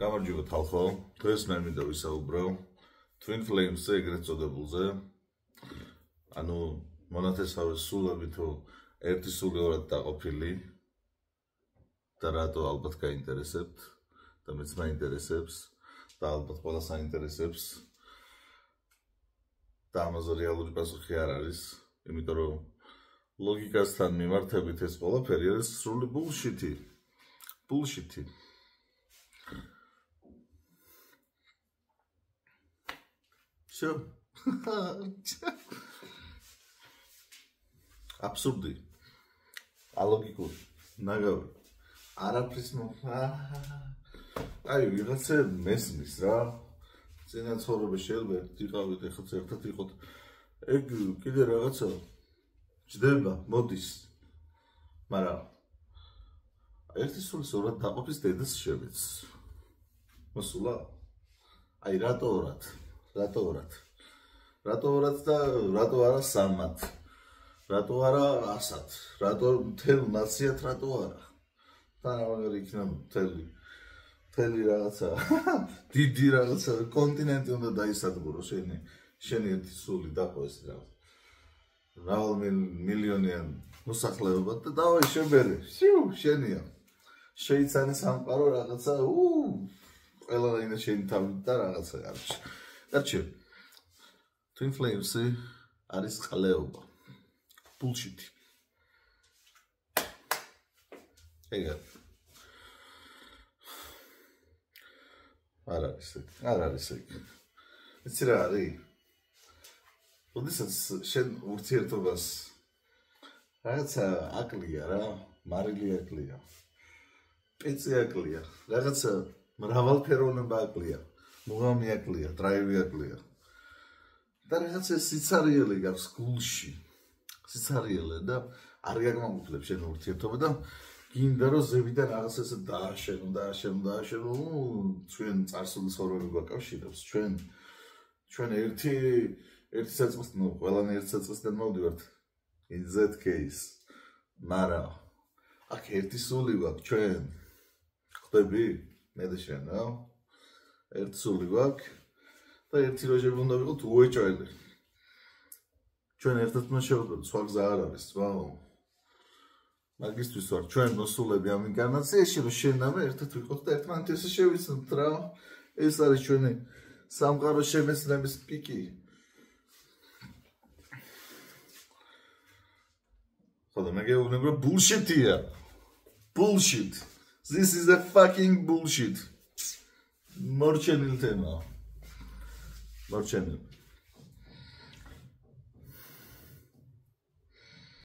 გამარჯობა თალხო, დღეს მე მინდა ვისაუბრო Twin Flames-ზე ეგრეთ წოდებულზე. ანუ მონათესავეს სულები თუ ერთი სული ორად დაყოფილი და რატო ალბათ გაინტერესებთ და მეც მაინტერესებს და ალბათ ყველას აინტერესებს და ამაზე რეალური პასუხი არ არის, იმიტომ რომ ლოგიკასთან მიმართებით ეს ყველაფერი არის სრული ბულშიტი. Всё. Абсурდი. ალოგიკური. ნაგავი. არაფრის აი ვიღაცა მესმის რა. წინა ცხოვრება შეიძლება იყავით ეხლა ერთად იყოთ. ეგ კიდე რაღაცა ჯდება, მოდის. მაგრამ ერთი სულის ორად დაყოფის დედას შევეც. მოსულა? აი რატო ორად? რატო ორად და რატო არა სამად? რატო არა ასად? რატო მთელ ნაციად რატო არა? თანამაგარი იქნება მთელი რაღაცა დიდი რაღაცა კონტინენტი უნდა დაისადგურო შენი ერთი სული დაყოს რაღაც. მრავალ მილიონიან მოსახლეობა და დავაი შებერე. შენია. შეიცანე სამყარო რაღაცა ყველანაირად შენი თავით და რაღაცა გარჩე. გარჩე. Twin Flames-ი არის ყლეობა. ბულშიტი. ეგა. არ არის ეგ. იცი რა არის? როდესაც შენ ურთიერთობას რაღაცა აკლია რა, მარილი აკლია. პეცი აკლია. რაღაცა მრავალფეროვნება აკლია. მუღამი აკლია, დრაივი აკლია. და რაღაცა სიცარიელე გაქვს გულში. სიცარიელე და არ გაგმოგძლებს შენ ურთიერთობა და გინდა რომ ზევიდან რაღაც ესე დააშენო. ჩვენ წარსული ცხოვრება გვაკავშირებს. ჩვენ ერთი საწყის, ყველანი ერთ საწყისთან მოვდივართ. In that case. მაგრამ აქ ერთი სული გვაქვს ჩვენ. ხვდები? მე და შენ, რა? ერთი სული გვაქვს და ერთი როჟები უნდა ვიყოთ უეჭველი. ჩვენ ერთად უნდა შევდოთ, სხვა გზა არ არის, ვაუ. მაგისტრის ვარ, ჩვენ მოსულები ამ ინკარნაციაში, რომ შენ და მე ერთად ვიყოთ და ერთმანეთს ესე შევიცნობთ რა. ეს არის ჩვენი სამყაროს შემეცნების პიკი. ხოდა მე გეუბნები რომ bullshit-ია. Bullshit. This is a fucking bullshit. Morchenil tema. Morchenil.